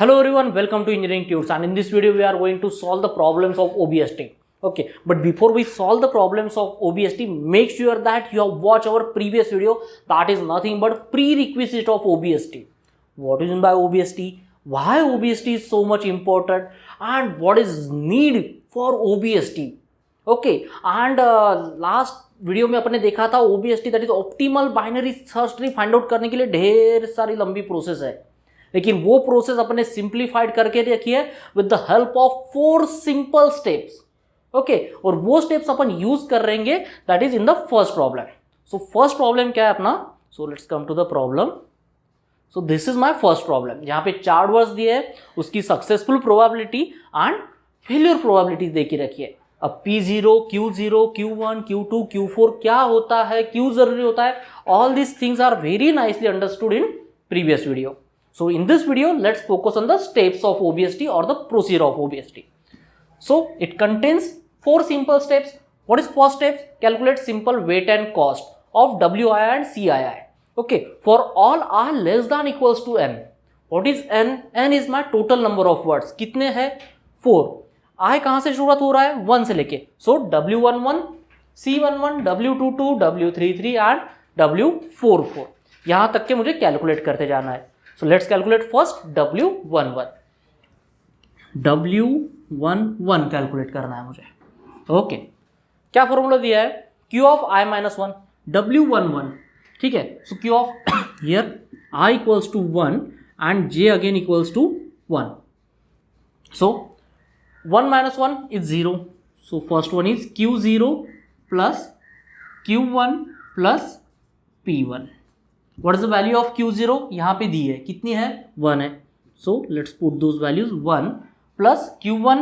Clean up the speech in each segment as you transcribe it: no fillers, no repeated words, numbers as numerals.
Hello everyone, welcome to Engineering Tunes, and in this video we are going to solve the problems of OBST. Okay, but before we solve the problems of OBST, make sure that you have watched our previous video. That is nothing but prerequisite of OBST. What is meant by OBST? Why OBST is so much important, and what is need for OBST? Okay, and last video में अपने देखा था OBST that is optimal binary search tree find out करने के लिए ढेर सारी लंबी प्रोसेस है, लेकिन वो प्रोसेस अपने सिंप्लीफाइड करके रखी है with the help of 4 simple steps. Okay, और वो स्टेप्स अपन यूज कर रहेंगे that is in the first problem. So first problem क्या है अपना? So let's come to the problem. So this is my first problem. यहाँ पे 4 वर्ड्स दिए है, उसकी successful probability and failure probability दे के रखी है. अब P0, Q0, Q1, Q2, Q4 क्या होता है, क्यों जरूरी होता है, all this things are very nicely understood in previous video. So in this video, let's focus on the steps of OBST or the procedure of OBST. So it contains 4 simple steps. What is first step? Calculate simple weight and cost of WII and CII. Okay, for all r less than equals to n. What is n? N is my total number of words. कितने हैं? 4. I कहाँ से शुरुआत हो रहा है? 1 से लेके. So W11, C11, W22, W33 and W44. यहाँ तक के मुझे कैलकुलेट करते जाना है. So let's calculate first W11. W11 calculate करना है मुझे. ओके, क्या फॉर्मूला दिया है? Q of I minus 1. W11, ठीक है. So Q of here I equals to 1 and J again equals to 1. So 1 minus 1 is 0. So first one is Q0 plus Q1 plus P1. What is the value of Q0? यहाँ पे दी है, कितनी है? 1 है. So let's put those values. 1 plus Q1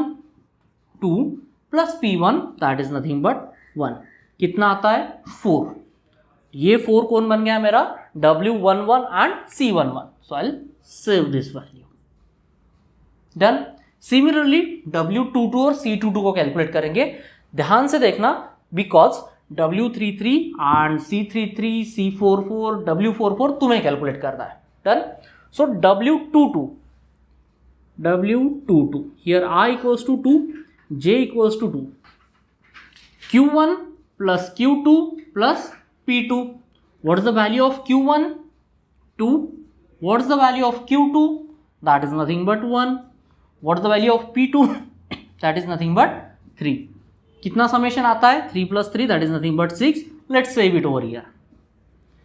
2 plus P1 that is nothing but 1. कितना आता है? 4. ये 4 कौन बन गया मेरा? W11 and C11. So I'll save this value. Done. Similarly W22 और C22 को कैलकुलेट करेंगे. ध्यान से देखना, because W33 and C33, C44, W44 तुम्हें कैलकुलेट करना है. Done. So W22 here I equals to 2, J equals to 2, Q1 plus Q2 plus P2. What is the value of Q1? 2. What is the value of Q2? That is nothing but 1. What is the value of P2? That is nothing but 3. कितना summation आता है? 3 plus 3 that is nothing but 6. Let's save it over here.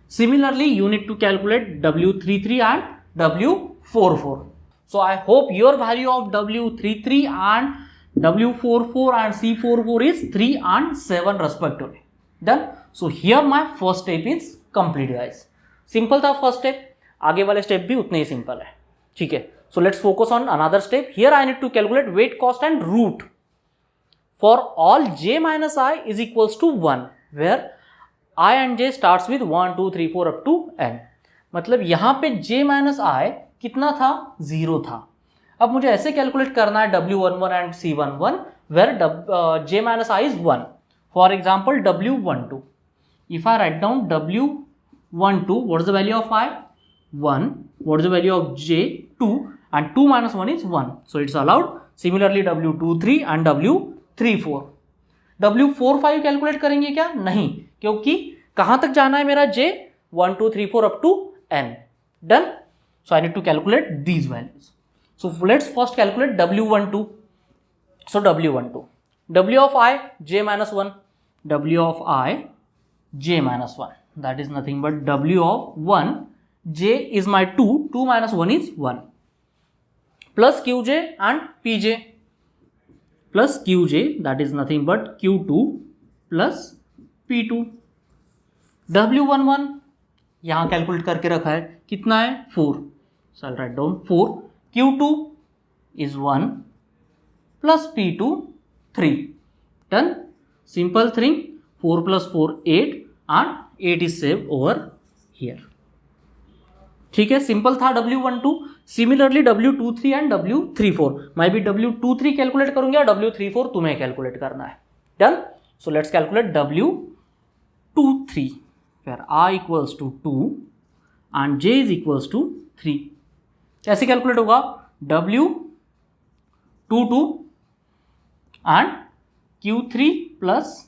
Similarly, you need to calculate W33 and W44. So I hope your value of W33 and W44 and C44 is 3 and 7 respectively. Done. So here my first step is complete guys. Simple था first step. आगे वाले step भी उतने ही simple है. ठीक है. So let's focus on another step. Here I need to calculate weight, cost and root. For all j minus I is equals to 1, where I and j starts with 1, 2, 3, 4 up to n. मतलब यहाँ पे j minus I कितना था? 0 था. अब मुझे ऐसे calculate करना है W11 and C11 where j minus I is 1. For example W12. If I write down W12, what is the value of I? 1. What is the value of j? 2. And 2 minus 1 is 1. So it's allowed. Similarly W23 and W34. W45 calculate करेंगे क्या? नहीं, क्योंकि कहां तक जाना है मेरा J? 1, 2, 3, 4 up to n. Done. So I need to calculate these values. So let's first calculate W12. So W12. W of I, J minus 1. W of I, J minus 1. That is nothing but W of 1. J is my 2. 2 minus 1 is 1. Plus Qj and Pj. Plus Qj that is nothing but Q2 plus P2. W11 यहाँ calculate करके रखा है, कितना है? 4. So I'll write down 4. Q2 is 1 plus P2 3. Done. Simple thing. 4 plus 4 8 and 8 is saved over here. ठीक है, simple था W12. Similarly W23 and W34. मैं भी W23 कैलकुलेट करूंगा, W34 तुम्हें कैलकुलेट करना है. Done. So let's calculate W23 where I equals to 2 and J is equals to 3. कैसे कैलकुलेट होगा? W22 and Q3 plus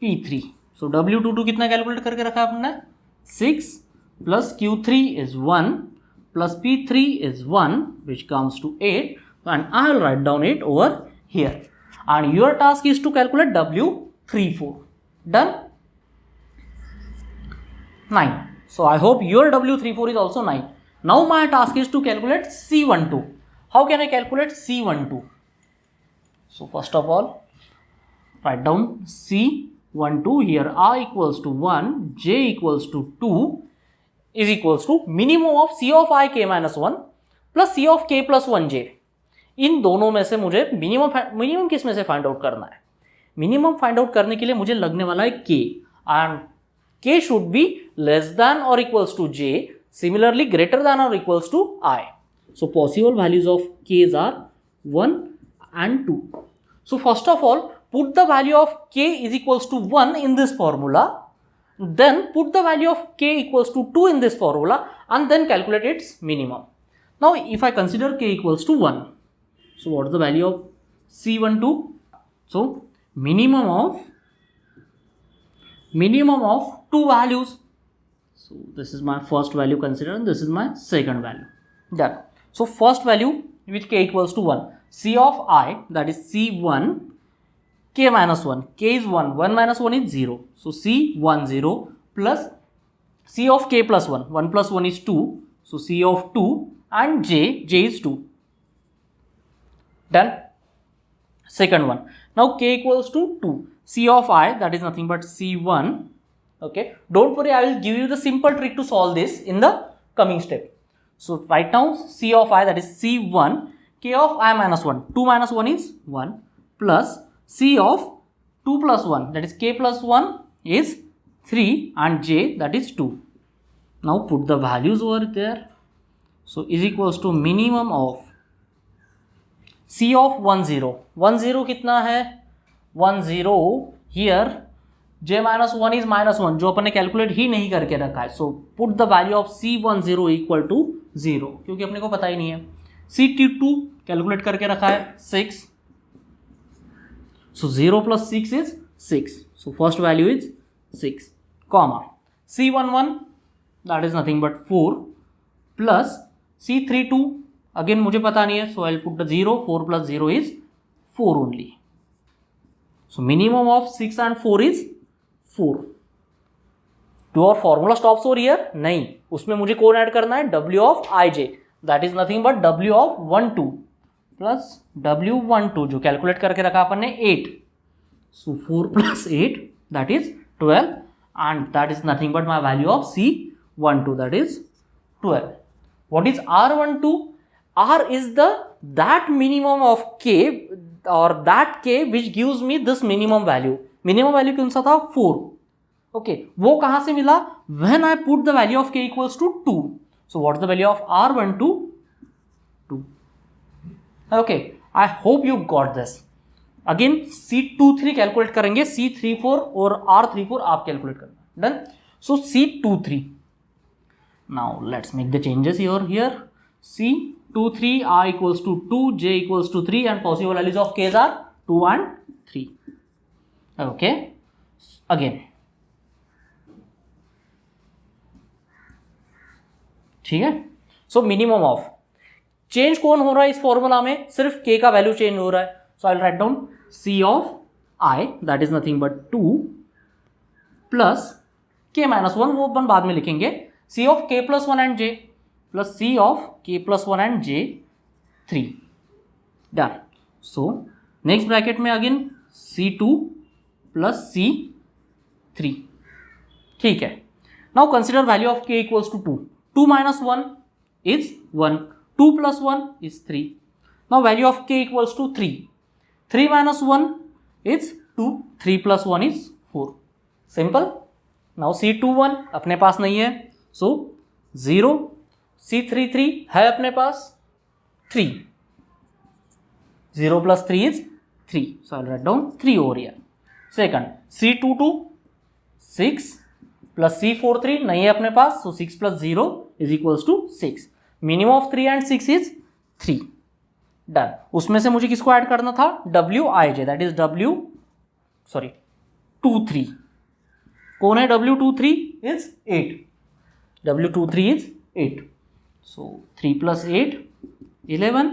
P3. So W22 कितना calculate करके रखा है आपने? 6 plus Q3 is 1 plus P3 is 1 which comes to 8, and I will write down it over here. And your task is to calculate W34. Done? 9. So I hope your W34 is also 9. Now my task is to calculate C12. How can I calculate C12? So first of all, write down C12 here. I equals to 1, J equals to 2 is equals to minimum of C of I k minus 1 plus C of k plus 1j. इन दोनों में से मुझे minimum किस में से find out करना है? Minimum find out करने के लिए मुझे लगने वाला है k, and k should be less than और equals to j, similarly greater than और equals to I. So possible values of k's are 1 and 2. So first of all, put the value of k is equals to 1 in this formula, then put the value of k equals to 2 in this formula, and then calculate its minimum. Now if I consider k equals to 1, so what is the value of C12? So minimum of two values. So this is my first value considered, and this is my second value. Done. So first value with k equals to 1, C of I, that is C1, k minus 1, k is 1, 1 minus 1 is 0. So C10 plus C of k plus 1, 1 plus 1 is 2. So C of 2 and j is 2. Done. Second one. Now k equals to 2. C of I, that is nothing but C1. Okay. Don't worry, I will give you the simple trick to solve this in the coming step. So right now C of I, that is C1, k of I minus 1. 2 minus 1 is 1 plus C of 2 plus 1, that is k plus 1 is 3, and j, that is 2. Now put the values over there. So is equals to minimum of C of 10. 10 कितना है? 10 here j minus 1 is minus 1, जो अपन ने calculate ही नहीं करके रखा है. So put the value of C10 equal to 0, क्योंकि अपने को पता ही नहीं है. C2 कैलकुलेट करके रखा है 6. So 0 plus 6 is 6. So first value is 6, comma C11, that is nothing but 4 plus C32, again मुझे पता नहीं है, so I'll put the 0. 4 plus 0 is 4 only. So minimum of 6 and 4 is 4. Do our formula stops over here? नहीं, उसमें मुझे कौन add करना है? W of ij, that is nothing but W of 12 plus W12 जो कैलकुलेट करके रखा अपन ने 8. So 4 plus 8, that is 12, and that is nothing but my value of C12, that is 12. What is R12? R is that minimum of k, or that k which gives me this minimum value. Minimum value कौन सा था? 4. Okay, वो कहाँ से मिला? When I put the value of k equals to 2. So what is the value of R12? 2. Okay, I hope you got this. Again C23 calculate करेंगे, C34 और R34 आप कैलकुलेट करना. Done. So C23. Now let's make the changes here. C23 I equals to 2, J equals to 3, and possible values of K's are 2 and 3. Okay. Again. ठीक है. So minimum of change कौन हो रहा है इस formula में? सिर्फ k का वैल्यू चेंज हो रहा है. So I'll write down C of I, that is nothing but 2 plus k minus 1, वो अपन बाद में लिखेंगे. C of k plus 1 and j plus C of k plus 1 and j 3. Done. So next bracket में again C2 plus C3. ठीक है. Now consider value of k equals to 2. 2 minus 1 is 1. 2 plus 1 is 3. Now value of k equals to 3. 3 minus 1 is 2. 3 plus 1 is 4. Simple. Now C21 अपने पास नहीं है, so 0. C33 है अपने पास 3. 0 plus 3 is 3. So I'll write down 3 over here. Second, C22 6 plus C43 नहीं है अपने पास, so 6 plus 0 is equals to 6. Minimum of 3 and 6 is 3. Done. उसमें से मुझे किसको ऐड करना था, Wij, दैट इज W23। कौन है W23 is 8, W23 is 8, so 3 plus 8 11.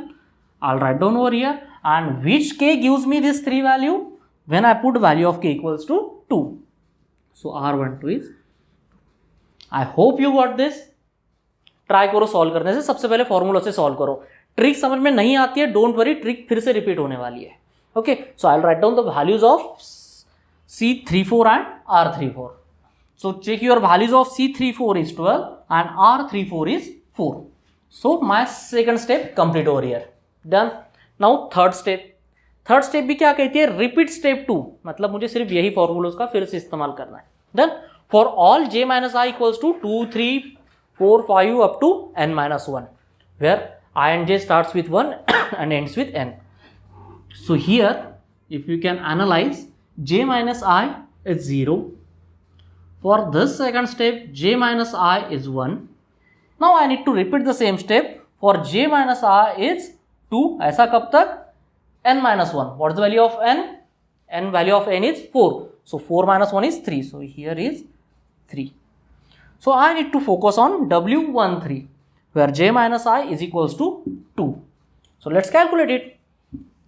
I'll write down over here, and which k gives me this 3 value when I put value of k equals to 2. So R12 is, I hope you got this. Try करो solve करने से, सबसे पहले formula से solve करो। Trick समझ में नहीं आती है, डोंट वरी, ट्रिक फिर से रिपीट होने वाली है। Okay, so I will write down the values of C34 and R34. So check your values of C34 is 12 and R34 is 4. So my second step complete over here. Done. Now third step. Third step भी क्या कहती है, repeat step 2, मतलब मुझे सिर्फ यही फॉर्मूलोज का फिर से इस्तेमाल करना है। Then for all j minus I equals to 2 3 4 5 up to n-1, where I and j starts with 1 and ends with n. So here if you can analyze, j minus I is 0. For this second step, j minus I is 1. Now I need to repeat the same step for j minus I is 2. ऐसा कब तक, n-1. What is the value of n? N value of n is 4. So 4 minus 1 is 3. So here is 3. So I need to focus on W13, where j minus I is equals to 2. So let's calculate it.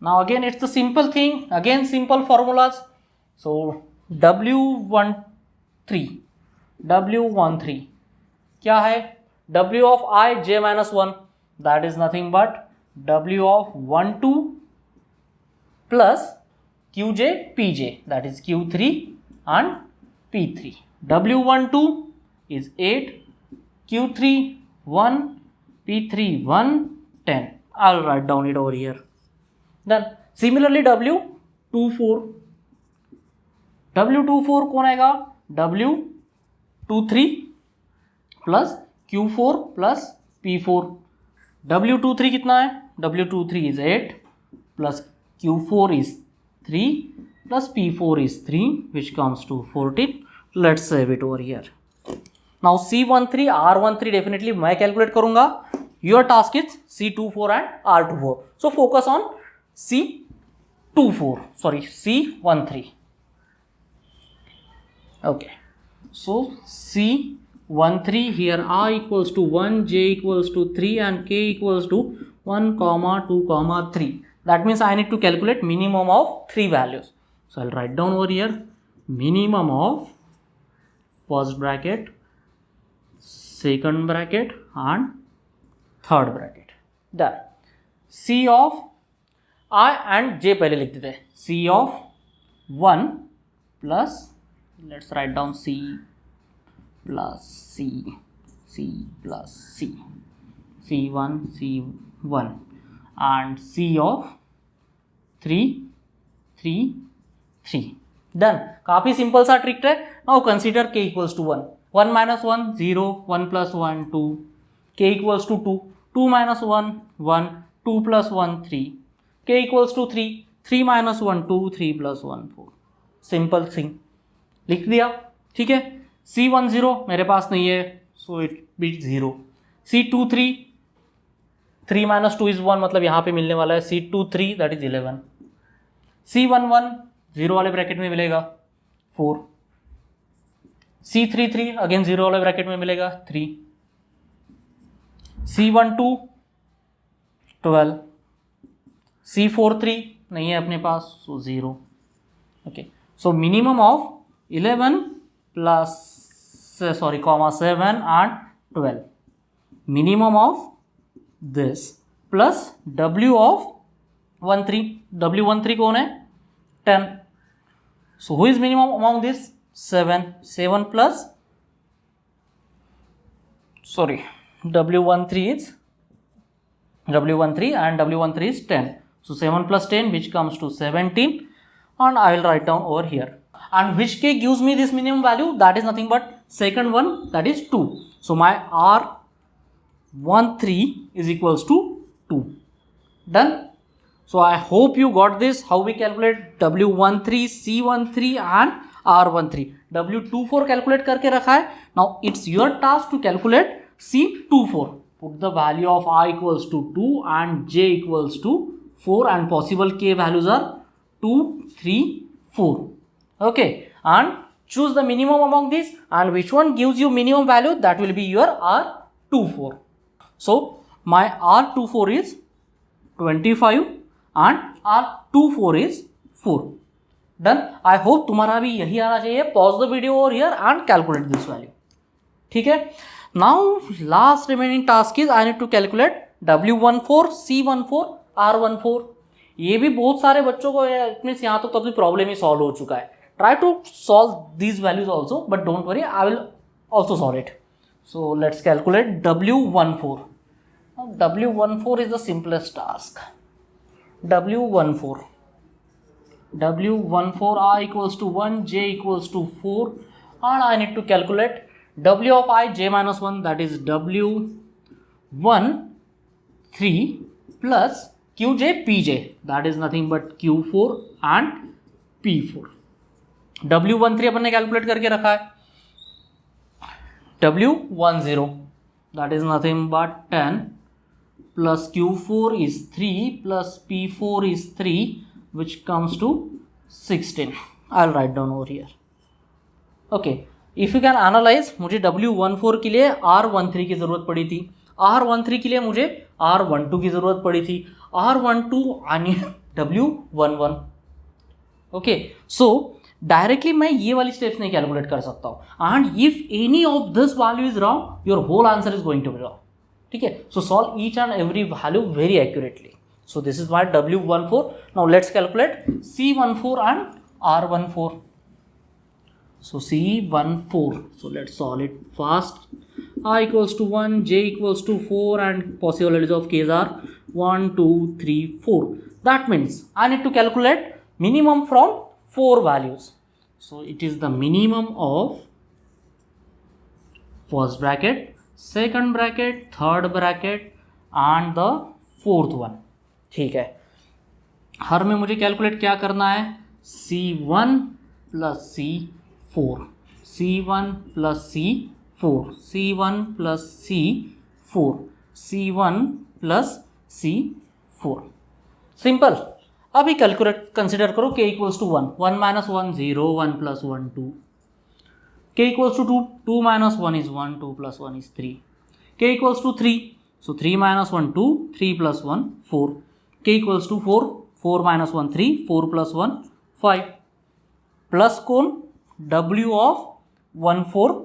Now again it's the simple thing, again simple formulas. So W13 क्या है, W of I j minus 1, that is nothing but W of 12 plus Qj Pj, that is Q3 and P3. W12 is 8, Q3 1, P3 1, 10. I'll write down it over here. Done. Similarly W24 कौन आएगा, W23 plus Q4 plus P4. W23 कितना है, W23 is 8 plus Q4 is 3 plus P4 is 3, which comes to 14. Let's save it over here. Now C13 R13 definitely मैं calculate करूँगा. Your task is C24 and R24. So focus on C13. Okay. So C13 here I equals to 1, j equals to 3 and k equals to 1, 2, 3. That means I need to calculate minimum of 3 values. So I'll write down over here minimum of first bracket, second bracket and third bracket. Done. C of I and j पहले लिख देते हैं, C of 1 plus, let's write down C plus C, C plus C, C1 and C of 3 3. Done. काफी simple सा trick है. Now consider k equals to 1. 1 minus 1 0, 1 plus 1 2, k equals to 2, 2 minus 1 1, 2 plus 1 3, k equals to 3, 3 minus 1 2, 3 plus 1 4. Simple thing लिख दिया, ठीक है. C10 मेरे पास नहीं है, so it be 0. C23 3 minus 2 is 1, मतलब यहाँ पे मिलने वाला है C23 दैट इज 11. C11 0 वाले ब्रैकेट में मिलेगा 4. C33 अगेन 0 वाले ब्रैकेट में मिलेगा 3. C12 12. C43 नहीं है अपने पास, सो 0. Okay, so minimum of 11 plus 7 and 12. Minimum of this plus W of 13. W13 कौन है, 10. So who is minimum among this? 7. 7 plus, W13 and W13 is 10. So 7 plus 10, which comes to 17, and I will write down over here. And which k gives me this minimum value? That is nothing but second one, that is 2. So my R13 is equals to 2. Done. So I hope you got this, how we calculate W13, C13 and R13. W24 calculate करके रखा है. Now it's your task to calculate C24. Put the value of I equals to 2 and j equals to 4 and possible k values are 2, 3, 4. Okay, and choose the minimum among these, and which one gives you minimum value, that will be your R24. So my R24 is 25 and R24 is 4. Done. I hope तुम्हारा भी यही आना चाहिए. Pause the video over here and calculate this value. ठीक है. Now last remaining task is I need to calculate W14, C14, R14. ये भी बहुत सारे बच्चों को मीन्स यहाँ तो अपनी प्रॉब्लम ही सॉल्व हो चुका है. Try to solve these values also, but don't worry, I will also solve it. So let's calculate W14. Now W14 is the simplest task. W14 I equals to 1, J equals to 4, and I need to calculate W of I, J minus 1, that is W13 plus Qj, Pj, that is nothing but Q4 and P4. W13 अपन ने calculate करके रखा है. W10 that is nothing but 10 plus Q4 is 3 plus P4 is 3, which comes to 16. I'll write down over here. Okay, if you can analyze, मुझे W14 के लिए R13 की ज़रूरत पड़ी थी, R13 के लिए मुझे R12 की ज़रूरत पड़ी थी, R12 I need W11. Okay, so directly मैं ये वाली स्टेप्स नहीं कैलकुलेट कर सकता हूँ. And if any of this value is wrong, your whole answer is going to be wrong. ठीक है, so solve each and every value very accurately. So this is my W14. Now let's calculate C14 and R14. So C14. So let's solve it fast. I equals to 1, J equals to 4, and possibilities of K's are 1, 2, 3, 4. That means I need to calculate minimum from 4 values. So it is the minimum of first bracket, second bracket, third bracket, and the fourth one. ठीक है, हर में मुझे calculate क्या करना है, C1 plus C4, C1 plus C4, C1 plus C4, C1 plus C4. Simple. अभी calculate consider करो k equals to 1, 1 minus 1 0, 1 plus 1 2, k equals to 2, 2 minus 1 is 1, 2 plus 1 is 3, k equals to 3, so 3 minus 1 2, 3 plus 1 4, k equals to 4, 4 minus 1 3, 4 plus 1 5, plus कौन, W of 14.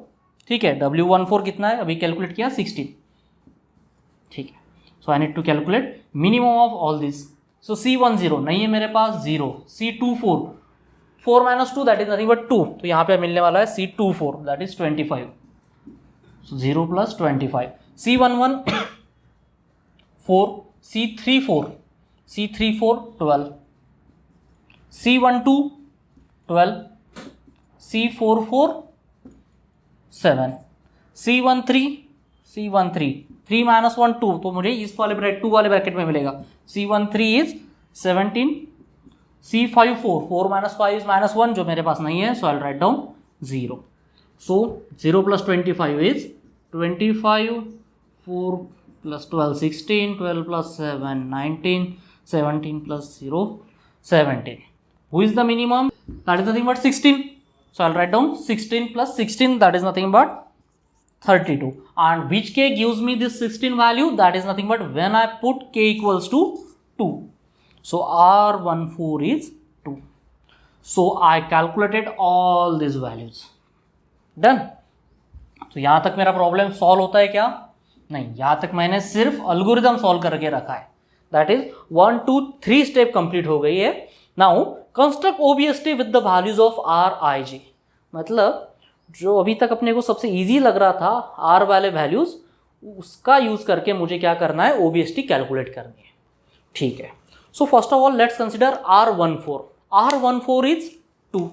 ठीक है, W14 कितना है, अभी calculate किया 16. ठीक है, so I need to calculate minimum of all this. So C10 नहीं है मेरे पास, 0. C24, 4 minus 2 that is nothing but 2, तो यहाँ पे मिलने वाला है C24 that is 25. So 0 plus 25. C11 4, C34 12, C12 12, C44 7, C13 3 minus 1 2, तो मुझे इस वाले ब्रैकेट 2 वाले ब्रैकेट में मिलेगा. C13 is 17, C54 4 minus 5 is minus 1, जो मेरे पास नहीं है, so I will write down 0. So 0 plus 25 is 25, 4 plus 12 16, 12 plus 7 19, 17 plus 0 17. Who is the minimum? That is nothing but 16. So I'll write down 16 plus 16, that is nothing but 32. And which k gives me this 16 value? That is nothing but when I put k equals to 2. So R14 is 2. So I calculated all these values. Done. तो यहाँ तक मेरा problem solve होता है क्या? नहीं, यहाँ तक मैंने सिर्फ अल्गोरिदम सॉल्व करके रखा है. दैट इज 1 2 3 स्टेप कंप्लीट हो गई है. Now construct OBST with the values of R I G. मतलब जो अभी तक अपने को सबसे इजी लग रहा था आर वाले वैल्यूज, उसका यूज करके मुझे क्या करना है, ओबीएसटी कैलकुलेट करनी है. ठीक है, so first of all let's consider R14. R14 is 2.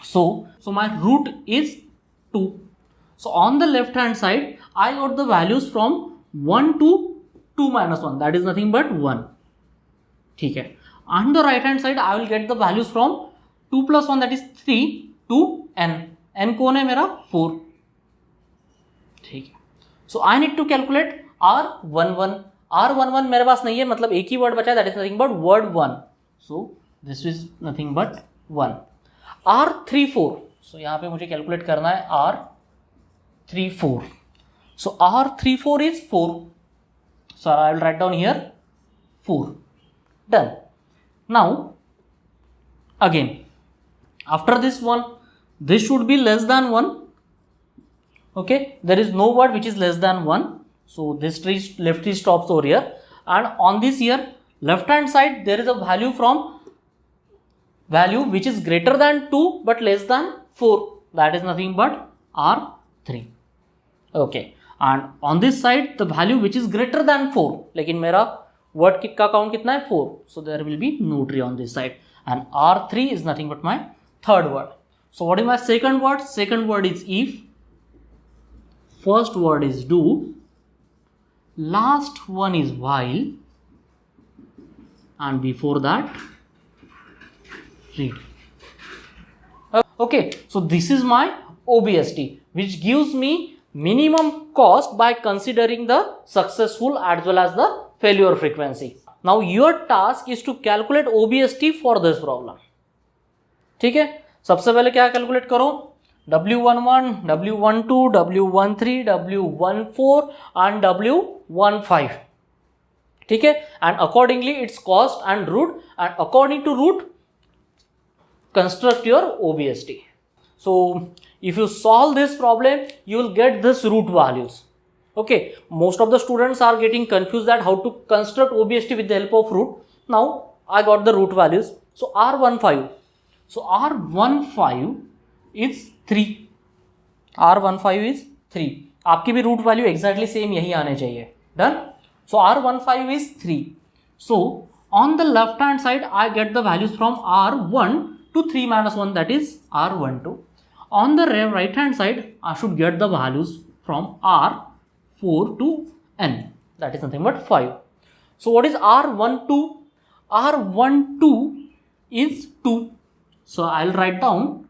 So my root is 2. So on the left hand side, I got the values from 1 to 2 minus 1. That is nothing but 1. ठीक है. On the right hand side, I will get the values from 2 plus 1, that is 3 to n. n कौन है मेरा? 4. ठीक है. So I need to calculate R11. R11 मेरे पास नहीं है, मतलब एक ही वर्ड बचा है, that is nothing but word 1, so this is nothing but 1. R34, सो यहाँ पे मुझे कैलकुलेट करना है R34, so R34 is 4, so I will write down here 4. Done. Now again after this one, this should be less than 1. Okay, there is no word which is less than 1, so this tree left tree stops over here, and on this here left hand side there is a value which is greater than 2 but less than 4, that is nothing but R3. Okay, and on this side the value which is greater than 4, लेकिन मेरा word का count कितना है 4, so there will be no tree on this side, and R3 is nothing but my third word. So what is my second word? Second word is if, first word is do, last one is while, and before that read. Okay, so this is my OBST, which gives me minimum cost by considering the successful as well as the failure frequency. Now your task is to calculate OBST for this problem. ठीक है, सबसे पहले क्या calculate करो, W11, W12, W13, W14 and W15. ठीक है, and accordingly its cost and root, and according to root construct your OBST. So if you solve this problem, you will get this root values. Okay, most of the students are getting confused that how to construct OBST with the help of root. Now I got the root values. So R15. So R15 is 3. R15 is 3. आपकी भी root value exactly same यही आने चाहिए. Done. So R15 is 3. So on the left hand side I get the values from R1 to 3 minus 1, that is R12. On the right hand side I should get the values from R4 to N, that is nothing but 5. So what is R12? R12 is 2. So I'll write down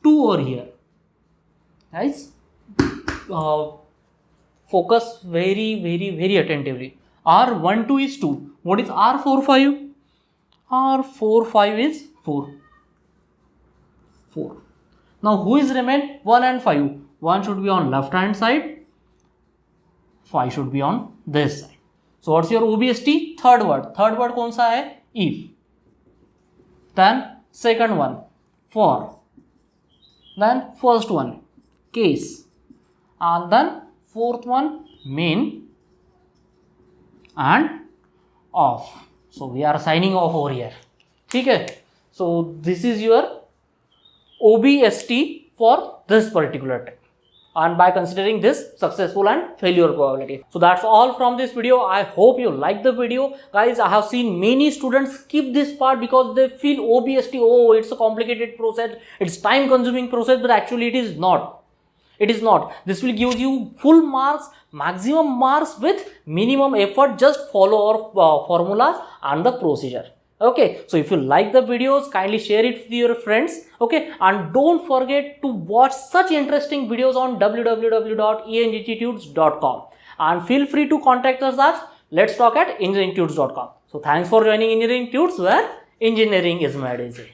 2 over here. Guys, focus very attentively. R12 is 2. What is R45? R45 is 4. Now who is remain? 1 and 5. 1 should be on left hand side, 5 should be on this side. So what's your OBST? Third word. Third word कौन सा है? If. Then second one for, then first one case, and then fourth one main and off. So we are signing off over here. ठीक है, so this is your OBST for this particular type, and by considering this successful and failure probability. So that's all from this video. I hope you like the video. Guys, I have seen many students skip this part because they feel OBST, oh, it's a complicated process, it's time consuming process, but actually it is not. It is not. This will give you full marks, maximum marks with minimum effort. Just follow our formulas and the procedure. Okay, so if you like the videos, kindly share it with your friends. Okay, and don't forget to watch such interesting videos on www.engineeringtubes.com, and feel free to contact us at letstalk@engineeringtubes.com. So thanks for joining Engineering Tubes, where engineering is made easy.